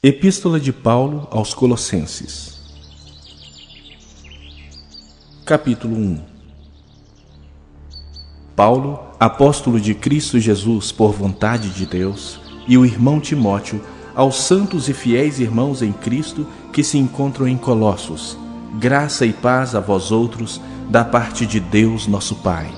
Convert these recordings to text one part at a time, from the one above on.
Epístola de Paulo aos Colossenses. Capítulo 1. Paulo, apóstolo de Cristo Jesus por vontade de Deus, e o irmão Timóteo, aos santos e fiéis irmãos em Cristo que se encontram em Colossos, graça e paz a vós outros, da parte de Deus nosso Pai.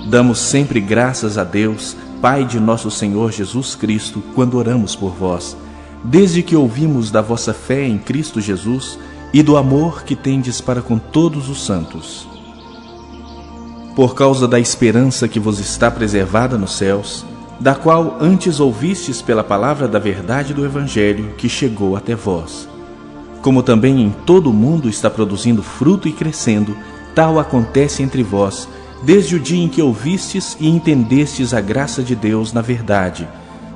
Damos sempre graças a Deus, Pai de nosso Senhor Jesus Cristo, quando oramos por vós, desde que ouvimos da vossa fé em Cristo Jesus e do amor que tendes para com todos os santos. Por causa da esperança que vos está preservada nos céus, da qual antes ouvistes pela palavra da verdade do Evangelho que chegou até vós. Como também em todo o mundo está produzindo fruto e crescendo, tal acontece entre vós, desde o dia em que ouvistes e entendestes a graça de Deus na verdade,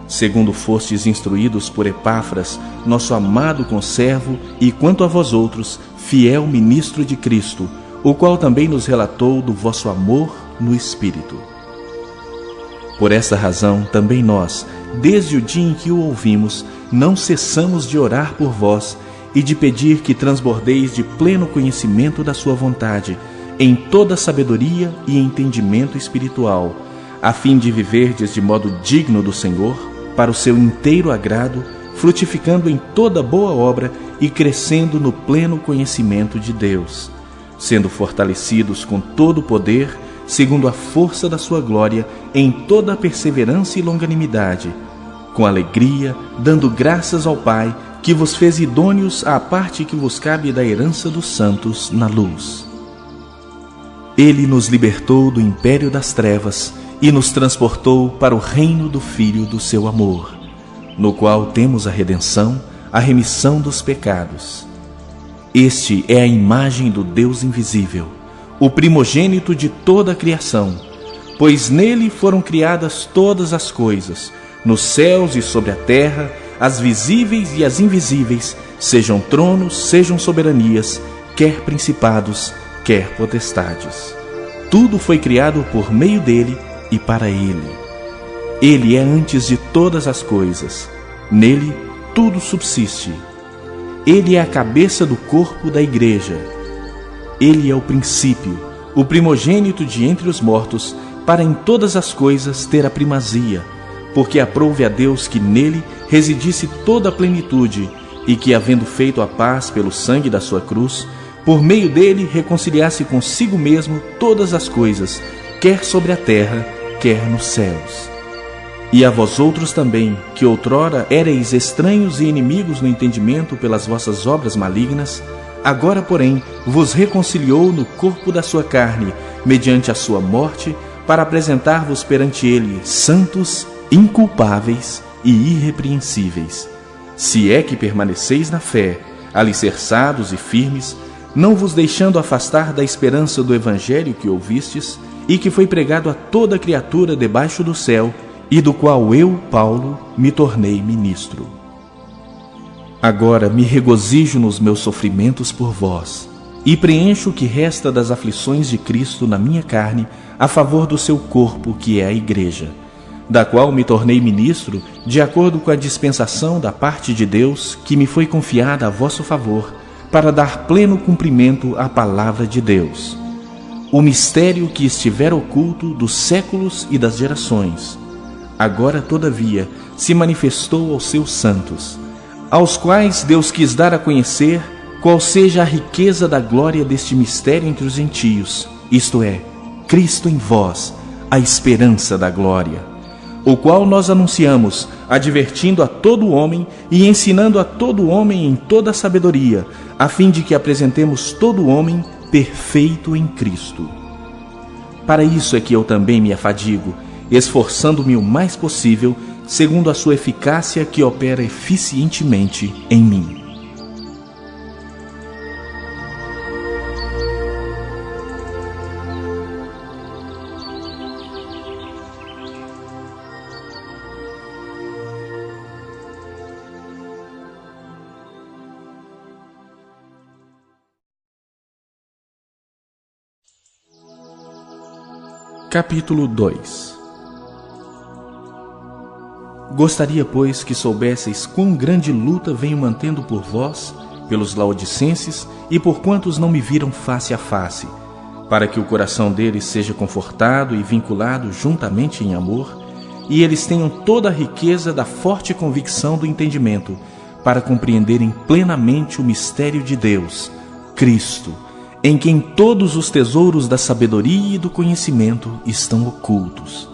segundo fostes instruídos por Epáfras, nosso amado conservo, e quanto a vós outros, fiel ministro de Cristo, o qual também nos relatou do vosso amor no Espírito. Por esta razão, também nós, desde o dia em que o ouvimos, não cessamos de orar por vós e de pedir que transbordeis de pleno conhecimento da sua vontade, em toda sabedoria e entendimento espiritual, a fim de viverdes de modo digno do Senhor, para o seu inteiro agrado, frutificando em toda boa obra e crescendo no pleno conhecimento de Deus, sendo fortalecidos com todo o poder, segundo a força da sua glória, em toda a perseverança e longanimidade, com alegria, dando graças ao Pai, que vos fez idôneos à parte que vos cabe da herança dos santos na luz. Ele nos libertou do império das trevas e nos transportou para o reino do Filho do seu amor, no qual temos a redenção, a remissão dos pecados. Este é a imagem do Deus invisível, o primogênito de toda a criação, pois nele foram criadas todas as coisas, nos céus e sobre a terra, as visíveis e as invisíveis, sejam tronos, sejam soberanias, quer principados, quer potestades. Tudo foi criado por meio dele e para ele. Ele é antes de todas as coisas. Nele tudo subsiste. Ele é a cabeça do corpo da igreja. Ele é o princípio, o primogênito de entre os mortos, para em todas as coisas ter a primazia, porque aprouve a Deus que nele residisse toda a plenitude, e que, havendo feito a paz pelo sangue da sua cruz, por meio dele reconciliasse consigo mesmo todas as coisas, quer sobre a terra, quer nos céus. E a vós outros também, que outrora éreis estranhos e inimigos no entendimento pelas vossas obras malignas, agora, porém, vos reconciliou no corpo da sua carne, mediante a sua morte, para apresentar-vos perante ele santos, inculpáveis e irrepreensíveis. Se é que permaneceis na fé, alicerçados e firmes, não vos deixando afastar da esperança do Evangelho que ouvistes, e que foi pregado a toda criatura debaixo do céu, e do qual eu, Paulo, me tornei ministro. Agora me regozijo nos meus sofrimentos por vós, e preencho o que resta das aflições de Cristo na minha carne, a favor do seu corpo, que é a Igreja, da qual me tornei ministro, de acordo com a dispensação da parte de Deus, que me foi confiada a vosso favor, para dar pleno cumprimento à palavra de Deus, o mistério que estiver oculto dos séculos e das gerações, agora, todavia, se manifestou aos seus santos, aos quais Deus quis dar a conhecer qual seja a riqueza da glória deste mistério entre os gentios, isto é, Cristo em vós, a esperança da glória, o qual nós anunciamos, advertindo a todo homem e ensinando a todo homem em toda a sabedoria, a fim de que apresentemos todo homem perfeito em Cristo. Para isso é que eu também me afadigo, esforçando-me o mais possível, segundo a sua eficácia que opera eficientemente em mim. Capítulo 2. Gostaria, pois, que soubesseis quão grande luta venho mantendo por vós, pelos laodicenses e por quantos não me viram face a face, para que o coração deles seja confortado e vinculado juntamente em amor, e eles tenham toda a riqueza da forte convicção do entendimento, para compreenderem plenamente o mistério de Deus, Cristo, em quem todos os tesouros da sabedoria e do conhecimento estão ocultos.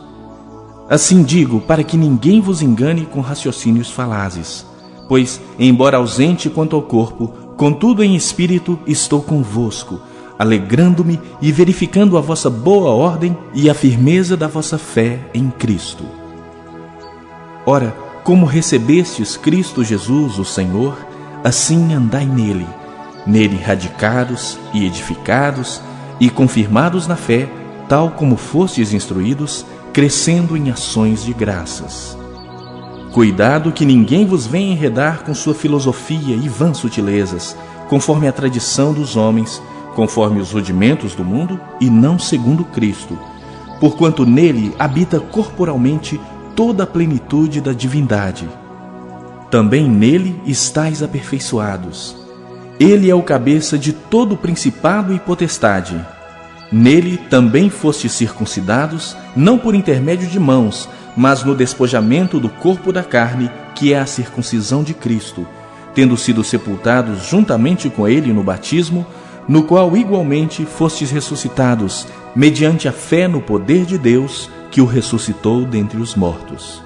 Assim digo, para que ninguém vos engane com raciocínios falazes, pois, embora ausente quanto ao corpo, contudo em espírito estou convosco, alegrando-me e verificando a vossa boa ordem e a firmeza da vossa fé em Cristo. Ora, como recebestes Cristo Jesus, o Senhor, assim andai nele, radicados e edificados e confirmados na fé, tal como fostes instruídos, crescendo em ações de graças. Cuidado que ninguém vos venha enredar com sua filosofia e vãs sutilezas, conforme a tradição dos homens, conforme os rudimentos do mundo e não segundo Cristo, porquanto nele habita corporalmente toda a plenitude da divindade. Também nele estáis aperfeiçoados. Ele é o cabeça de todo principado e potestade. Nele também fostes circuncidados, não por intermédio de mãos, mas no despojamento do corpo da carne, que é a circuncisão de Cristo, tendo sido sepultados juntamente com ele no batismo, no qual igualmente fostes ressuscitados, mediante a fé no poder de Deus, que o ressuscitou dentre os mortos.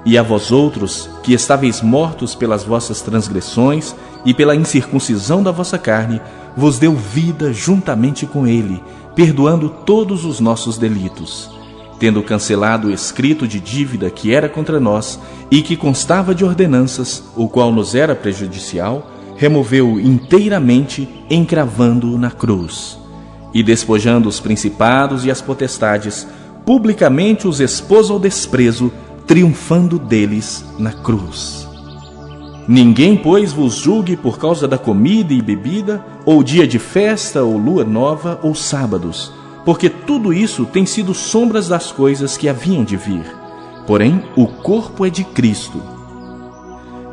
E a vós outros, que estáveis mortos pelas vossas transgressões e pela incircuncisão da vossa carne, vos deu vida juntamente com ele, perdoando todos os nossos delitos, tendo cancelado o escrito de dívida que era contra nós e que constava de ordenanças, o qual nos era prejudicial, removeu-o inteiramente, encravando-o na cruz. E despojando os principados e as potestades, publicamente os expôs ao desprezo, triunfando deles na cruz. Ninguém, pois, vos julgue por causa da comida e bebida, ou dia de festa, ou lua nova, ou sábados, porque tudo isso tem sido sombras das coisas que haviam de vir. Porém, o corpo é de Cristo.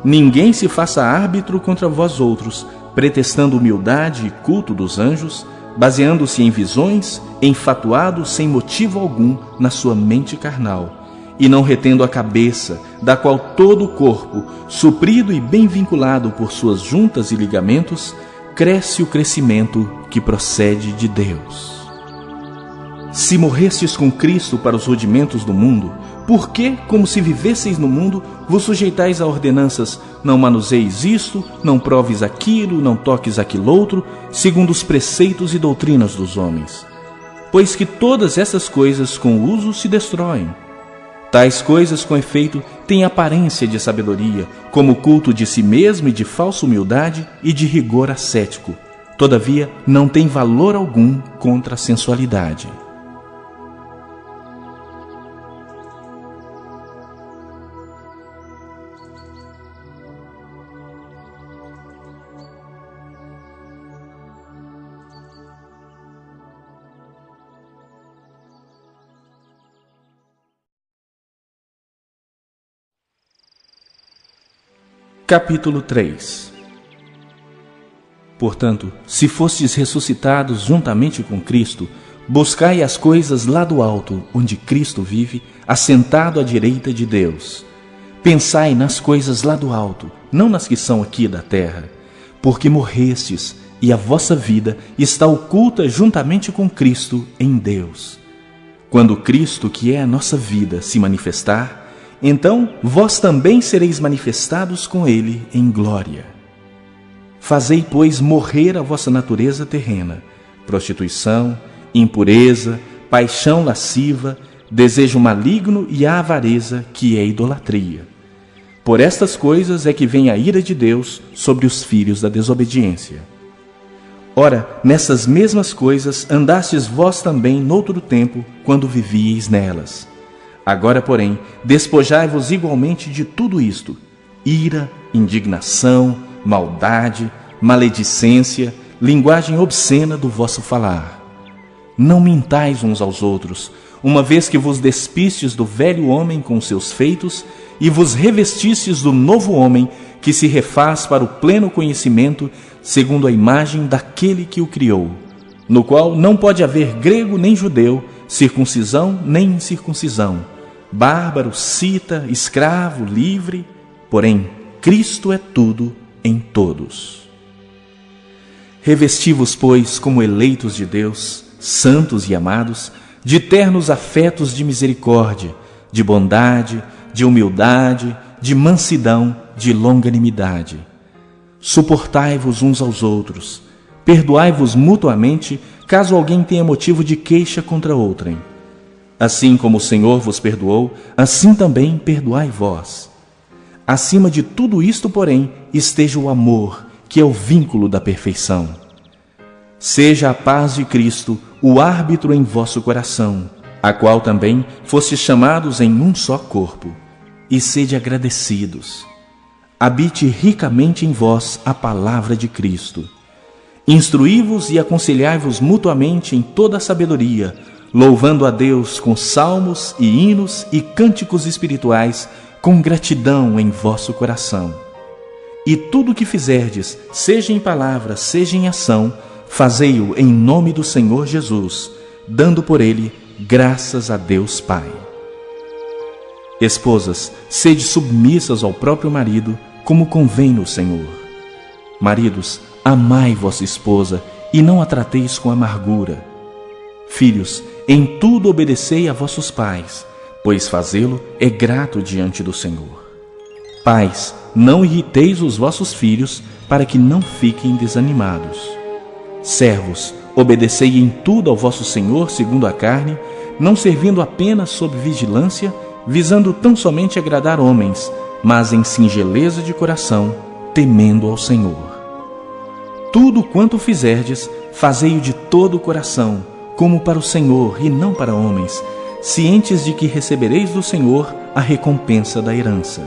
Ninguém se faça árbitro contra vós outros, pretextando humildade e culto dos anjos, baseando-se em visões, enfatuado sem motivo algum na sua mente carnal, e não retendo a cabeça, da qual todo o corpo, suprido e bem vinculado por suas juntas e ligamentos, cresce o crescimento que procede de Deus. Se morrestes com Cristo para os rudimentos do mundo, por que, como se vivesseis no mundo, vos sujeitais a ordenanças: não manuseis isto, não proves aquilo, não toques aquilo outro, segundo os preceitos e doutrinas dos homens? Pois que todas essas coisas com o uso se destroem. Tais coisas, com efeito, têm aparência de sabedoria, como o culto de si mesmo e de falsa humildade e de rigor ascético. Todavia, não tem valor algum contra a sensualidade. Capítulo 3. Portanto, se fostes ressuscitados juntamente com Cristo, buscai as coisas lá do alto, onde Cristo vive, assentado à direita de Deus. Pensai nas coisas lá do alto, não nas que são aqui da terra, porque morrestes, e a vossa vida está oculta juntamente com Cristo em Deus. Quando Cristo, que é a nossa vida, se manifestar, então vós também sereis manifestados com ele em glória. Fazei, pois, morrer a vossa natureza terrena: prostituição, impureza, paixão lasciva, desejo maligno e a avareza, que é idolatria. Por estas coisas é que vem a ira de Deus sobre os filhos da desobediência. Ora, nessas mesmas coisas andastes vós também noutro tempo, quando vivíeis nelas. Agora, porém, despojai-vos igualmente de tudo isto: ira, indignação, maldade, maledicência, linguagem obscena do vosso falar. Não mintais uns aos outros, uma vez que vos despistes do velho homem com seus feitos e vos revestistes do novo homem, que se refaz para o pleno conhecimento, segundo a imagem daquele que o criou, no qual não pode haver grego nem judeu, circuncisão nem incircuncisão, bárbaro, cita, escravo, livre, porém Cristo é tudo em todos. Revesti-vos, pois, como eleitos de Deus, santos e amados, de ternos afetos de misericórdia, de bondade, de humildade, de mansidão, de longanimidade. Suportai-vos uns aos outros, perdoai-vos mutuamente, caso alguém tenha motivo de queixa contra outrem. Assim como o Senhor vos perdoou, assim também perdoai vós. Acima de tudo isto, porém, esteja o amor, que é o vínculo da perfeição. Seja a paz de Cristo o árbitro em vosso coração, a qual também fostes chamados em um só corpo, e sede agradecidos. Habite ricamente em vós a palavra de Cristo. Instruí-vos e aconselhai-vos mutuamente em toda a sabedoria, louvando a Deus com salmos e hinos e cânticos espirituais, com gratidão em vosso coração. E tudo o que fizerdes, seja em palavra, seja em ação, fazei-o em nome do Senhor Jesus, dando por ele graças a Deus Pai. Esposas, sede submissas ao próprio marido, como convém no Senhor. Maridos, amai vossa esposa e não a trateis com amargura. Filhos, em tudo obedecei a vossos pais, pois fazê-lo é grato diante do Senhor. Pais, não irriteis os vossos filhos, para que não fiquem desanimados. Servos, obedecei em tudo ao vosso Senhor segundo a carne, não servindo apenas sob vigilância, visando tão somente agradar homens, mas em singeleza de coração, temendo ao Senhor. Tudo quanto fizerdes, fazei-o de todo o coração, como para o Senhor e não para homens, cientes de que recebereis do Senhor a recompensa da herança.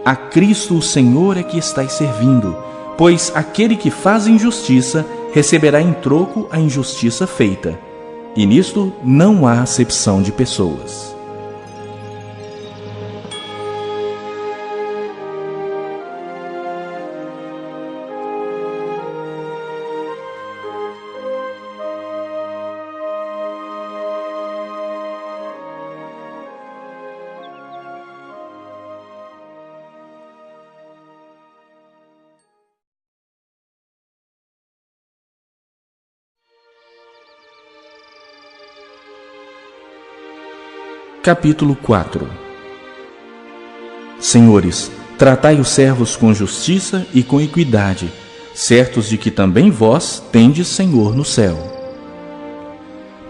A Cristo o Senhor é que estáis servindo, pois aquele que faz injustiça receberá em troco a injustiça feita, e nisto não há acepção de pessoas. Capítulo 4. Senhores, tratai os servos com justiça e com equidade, certos de que também vós tendes Senhor no céu.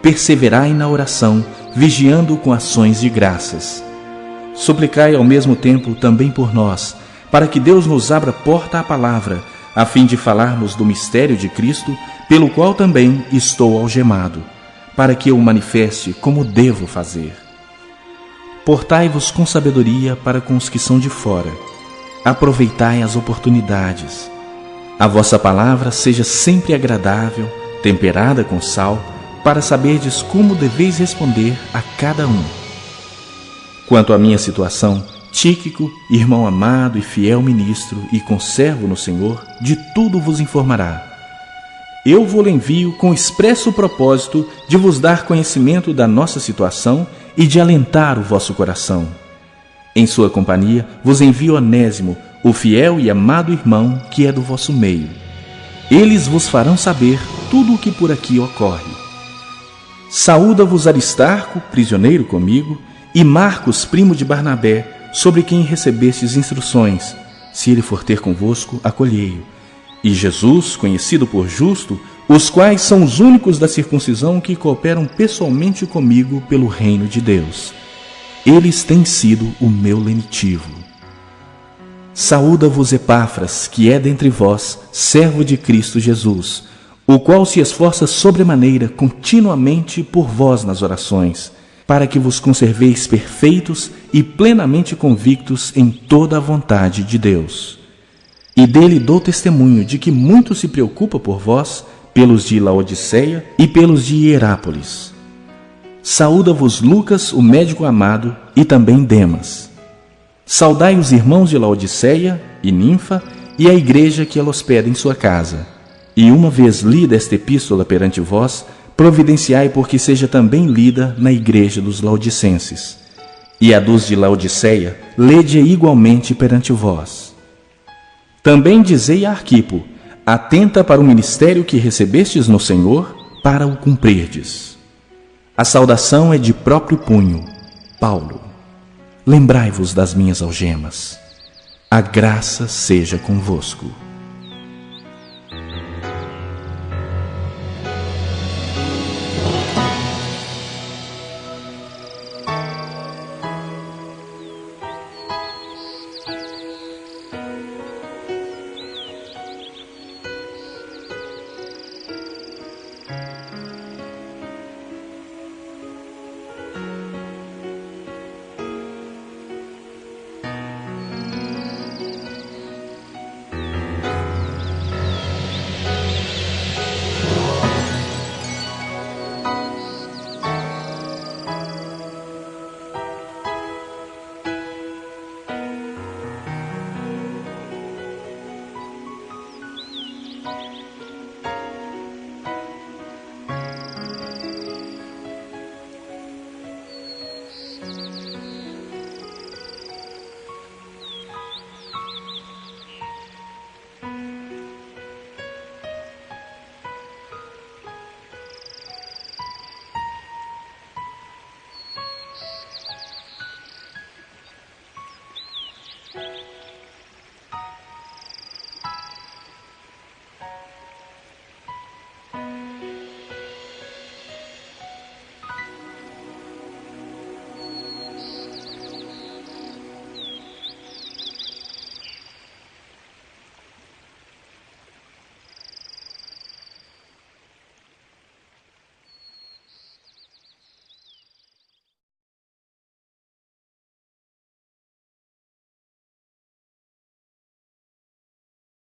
Perseverai na oração, vigiando com ações de graças. Suplicai ao mesmo tempo também por nós, para que Deus nos abra porta à palavra, a fim de falarmos do mistério de Cristo, pelo qual também estou algemado, para que eu o manifeste como devo fazer. Portai-vos com sabedoria para com os que são de fora. Aproveitai as oportunidades. A vossa palavra seja sempre agradável, temperada com sal, para saberdes como deveis responder a cada um. Quanto à minha situação, Tíquico, irmão amado e fiel ministro e conservo no Senhor, de tudo vos informará. Eu vos envio com expresso propósito de vos dar conhecimento da nossa situação e de alentar o vosso coração. Em sua companhia vos envio Onésimo, o fiel e amado irmão que é do vosso meio. Eles vos farão saber tudo o que por aqui ocorre. Saúda-vos Aristarco, prisioneiro comigo, e Marcos, primo de Barnabé, sobre quem recebestes instruções. Se ele for ter convosco, acolhei-o. E Jesus, conhecido por justo, os quais são os únicos da circuncisão que cooperam pessoalmente comigo pelo reino de Deus. Eles têm sido o meu lenitivo. Saúda-vos Epáfras, que é dentre vós, servo de Cristo Jesus, o qual se esforça sobremaneira continuamente por vós nas orações, para que vos conserveis perfeitos e plenamente convictos em toda a vontade de Deus. E dele dou testemunho de que muito se preocupa por vós, pelos de Laodiceia e pelos de Hierápolis. Saúda-vos Lucas, o médico amado, e também Demas. Saudai os irmãos de Laodiceia e Ninfa e a igreja que ela hospeda em sua casa. E uma vez lida esta epístola perante vós, providenciai porque seja também lida na igreja dos laodicenses. E a dos de Laodiceia, lede igualmente perante vós. Também dizei a Arquipo: atenta para o ministério que recebestes no Senhor, para o cumprirdes. A saudação é de próprio punho. Paulo. Lembrai-vos das minhas algemas. A graça seja convosco.